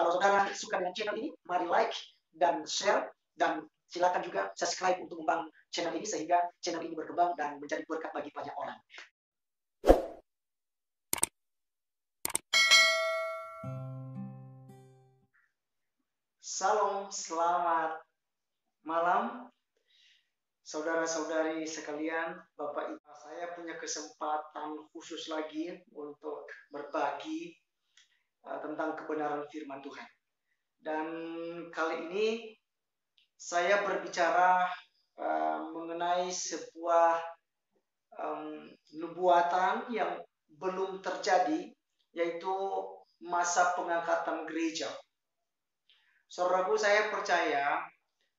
Kalau saudara suka dengan channel ini, mari like dan share, dan silakan juga subscribe untuk membangun channel ini sehingga channel ini berkembang dan menjadi berkat bagi banyak orang. Salam, selamat malam saudara-saudari sekalian, Bapak Ibu. Saya punya kesempatan khusus lagi untuk berbagi tentang kebenaran firman Tuhan. Dan kali ini saya berbicara mengenai sebuah nubuatan yang belum terjadi, yaitu masa pengangkatan gereja. Saudaraku, saya percaya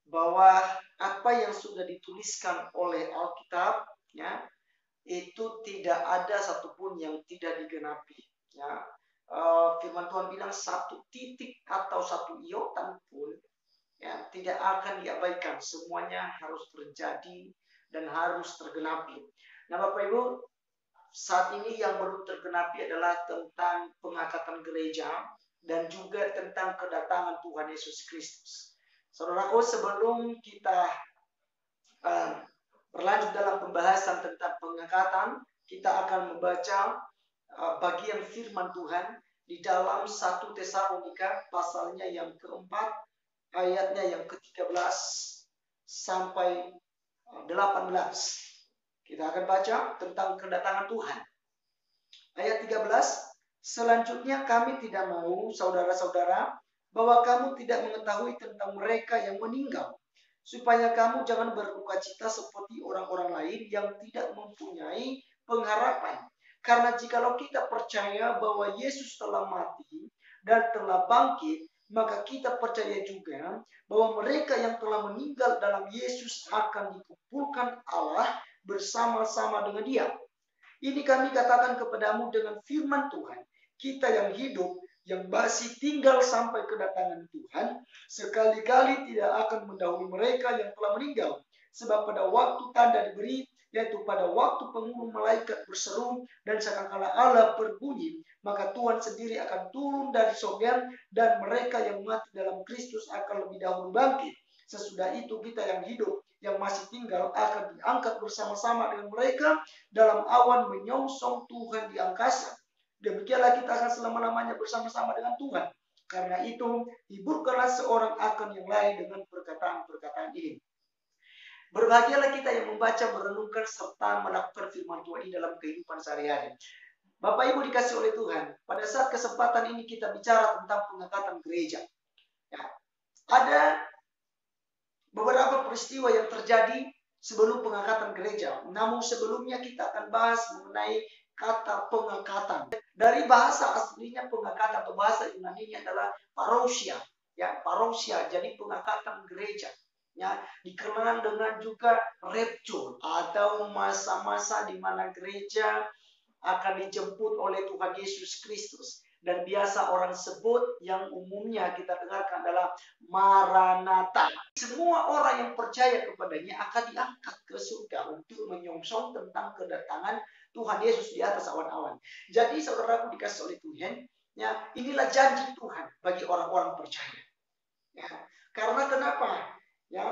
bahwa apa yang sudah dituliskan oleh Alkitab, ya, itu tidak ada satupun yang tidak digenapi. Ya. Firman Tuhan bilang satu titik atau satu iota pun, ya, tidak akan diabaikan. Semuanya harus terjadi dan harus tergenapi. Nah, Bapak Ibu, saat ini yang belum tergenapi adalah tentang pengangkatan gereja dan juga tentang kedatangan Tuhan Yesus Kristus. Saudaraku, sebelum kita berlanjut dalam pembahasan tentang pengangkatan, kita akan membaca bagian firman Tuhan di dalam 1 Tesalonika pasalnya yang keempat, ayatnya yang ke-13 sampai 18. Kita akan baca tentang kedatangan Tuhan. Ayat 13, selanjutnya kami tidak mau, saudara-saudara, bahwa kamu tidak mengetahui tentang mereka yang meninggal, supaya kamu jangan berduka cita seperti orang-orang lain yang tidak mempunyai pengharapan. Karena jikalau kita percaya bahwa Yesus telah mati dan telah bangkit, maka kita percaya juga bahwa mereka yang telah meninggal dalam Yesus akan dikumpulkan Allah bersama-sama dengan Dia. Ini kami katakan kepadamu dengan firman Tuhan. Kita yang hidup, yang masih tinggal sampai kedatangan Tuhan, sekali-kali tidak akan mendahului mereka yang telah meninggal. Sebab pada waktu tanda diberi, yaitu pada waktu pengurung malaikat berseru dan sangkakala Allah berbunyi, maka Tuhan sendiri akan turun dari sorga dan mereka yang mati dalam Kristus akan lebih dahulu bangkit. Sesudah itu kita yang hidup, yang masih tinggal akan diangkat bersama-sama dengan mereka dalam awan menyongsong Tuhan di angkasa. Demikianlah kita akan selama-lamanya bersama-sama dengan Tuhan. Karena itu, hiburkanlah seorang akan yang lain dengan perkataan-perkataan ini. Berbahagialah kita yang membaca, merenungkan, serta melakukan firman Tuhan ini dalam kehidupan sehari-hari. Bapak Ibu dikasih oleh Tuhan, pada saat kesempatan ini kita bicara tentang pengangkatan gereja. Ya, ada beberapa peristiwa yang terjadi sebelum pengangkatan gereja. Namun sebelumnya kita akan bahas mengenai kata pengangkatan. Dari bahasa aslinya pengangkatan atau bahasa Yunani-nya adalah parousia. Ya, parousia, jadi pengangkatan gereja. Ya, dikenal dengan juga rapture atau masa-masa di mana gereja akan dijemput oleh Tuhan Yesus Kristus. Dan biasa orang sebut, yang umumnya kita dengarkan adalah Maranatha. Semua orang yang percaya kepadanya akan diangkat ke surga untuk menyongsong tentang kedatangan Tuhan Yesus di atas awan-awan. Jadi saudaraku dikasih oleh Tuhan, ya, inilah janji Tuhan bagi orang-orang percaya. Ya, karena kenapa? Ya,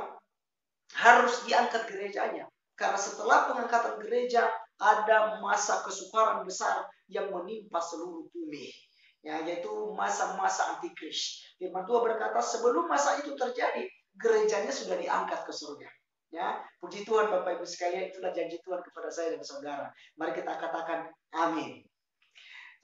harus diangkat gerejanya. Karena setelah pengangkatan gereja ada masa kesukaran besar yang menimpa seluruh bumi. Ya, yaitu masa-masa antikris. Firman Tuhan berkata sebelum masa itu terjadi, gerejanya sudah diangkat ke surga. Ya, puji Tuhan Bapak Ibu sekalian, itulah janji Tuhan kepada saya dan saudara. Mari kita katakan amin.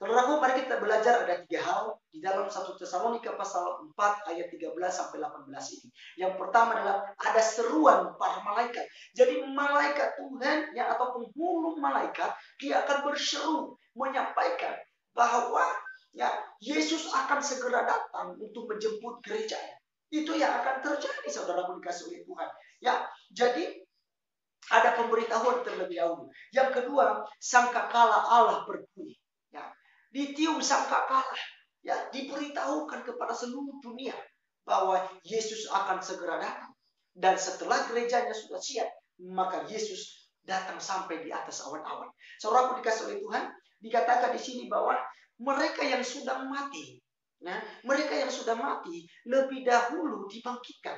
Saudaraku, mari kita belajar ada 3 hal di dalam 1 Tesalonika pasal 4 ayat 13 sampai 18 ini. Yang pertama adalah ada seruan para malaikat. Jadi malaikat Tuhan ya, atau penghulu malaikat, dia akan berseru menyampaikan bahwa ya, Yesus akan segera datang untuk menjemput gerejanya. Itu yang akan terjadi, saudaraku dikasih oleh Tuhan. Ya, jadi ada pemberitahuan terlebih dahulu. Yang kedua, sangkakala Allah berbunyi. Ya, ditiup sangkakala. Ya, diberitahukan kepada seluruh dunia bahwa Yesus akan segera datang. Dan setelah gerejanya sudah siap, maka Yesus datang sampai di atas awan-awan. Saudaraku dikasih oleh Tuhan, dikatakan di sini bahwa mereka yang sudah mati, Nah, mereka yang sudah mati lebih dahulu dibangkitkan.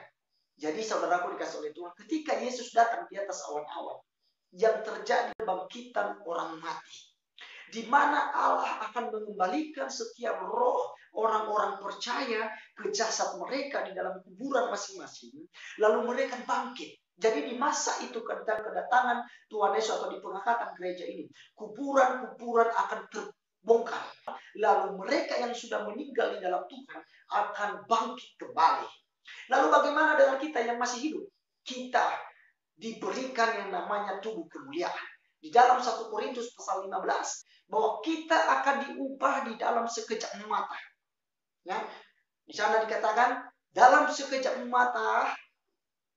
Jadi saudaraku dikasih oleh Tuhan, ketika Yesus datang di atas awan-awan, yang terjadi kebangkitan orang mati. Di mana Allah akan mengembalikan setiap roh orang-orang percaya ke jasad mereka di dalam kuburan masing-masing. Lalu mereka bangkit. Jadi di masa itu kedatangan Tuhan Yesus atau di pengangkatan gereja ini, kuburan-kuburan akan terbongkar. Lalu mereka yang sudah meninggal di dalam Tuhan akan bangkit kembali. Lalu bagaimana dengan kita yang masih hidup? Kita diberikan yang namanya tubuh kemuliaan. Di dalam 1 Korintus pasal 15, bahwa kita akan diubah di dalam sekejap mata. Ya, di sana dikatakan dalam sekejap mata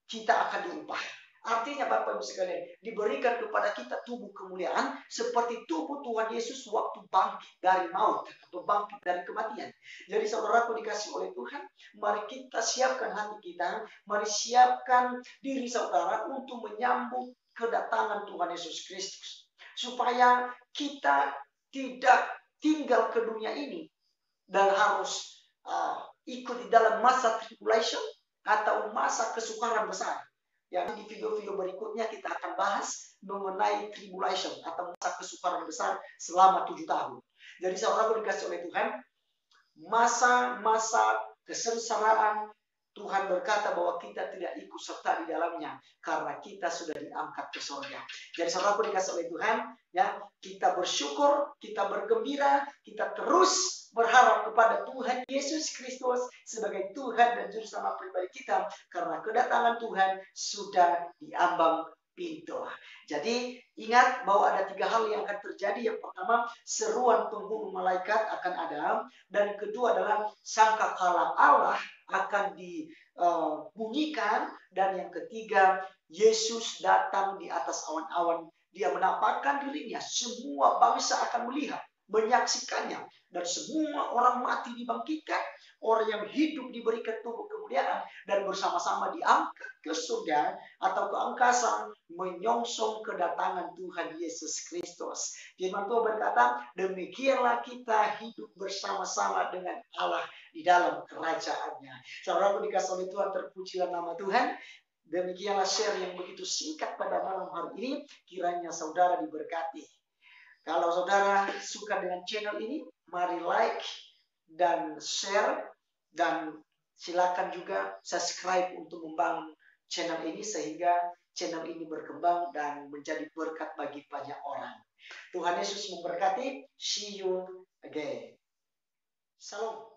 kita akan diubah. Artinya Bapak Ibu sekalian, diberikan kepada kita tubuh kemuliaan seperti tubuh Tuhan Yesus waktu bangkit dari maut atau bangkit dari kematian. Jadi saudaraku dikasih oleh Tuhan, mari kita siapkan hati kita, mari siapkan diri saudara untuk menyambut kedatangan Tuhan Yesus Kristus. Supaya kita tidak tinggal ke dunia ini dan harus ikut di dalam masa tribulation atau masa kesukaran besar. Yang di video-video berikutnya kita akan bahas mengenai tribulation atau masa kesukaran besar selama 7 tahun. Jadi saudaraku dikasih oleh Tuhan, masa-masa kesengsaraan Tuhan berkata bahwa kita tidak ikut serta di dalamnya karena kita sudah diangkat ke surga. Jadi saudaraku dikasih oleh Tuhan, ya, kita bersyukur, kita bergembira, kita terus berharap kepada Tuhan Yesus Kristus sebagai Tuhan dan Juru Selamat pribadi kita karena kedatangan Tuhan sudah diambang pintu. Jadi ingat bahwa ada 3 hal yang akan terjadi. Yang pertama, seruan penghulu malaikat akan ada, dan kedua adalah sangkakala Allah akan dibunyikan, dan yang ketiga Yesus datang di atas awan-awan. Dia menampakkan dirinya, semua bangsa akan melihat, menyaksikannya, dan semua orang mati dibangkitkan, orang yang hidup diberikan tubuh kemuliaan, dan bersama-sama diangkat ke surga atau ke angkasa menyongsong kedatangan Tuhan Yesus Kristus. Firman Tuhan berkata, demikianlah kita hidup bersama-sama dengan Allah di dalam kerajaannya. Saudaraku dikasih oleh Tuhan, terpujilah nama Tuhan. Demikianlah share yang begitu singkat pada malam hari ini. Kiranya saudara diberkati. Kalau saudara suka dengan channel ini, mari like dan share, dan silakan juga subscribe untuk membangun channel ini sehingga channel ini berkembang dan menjadi berkat bagi banyak orang. Tuhan Yesus memberkati. See you again. Salam.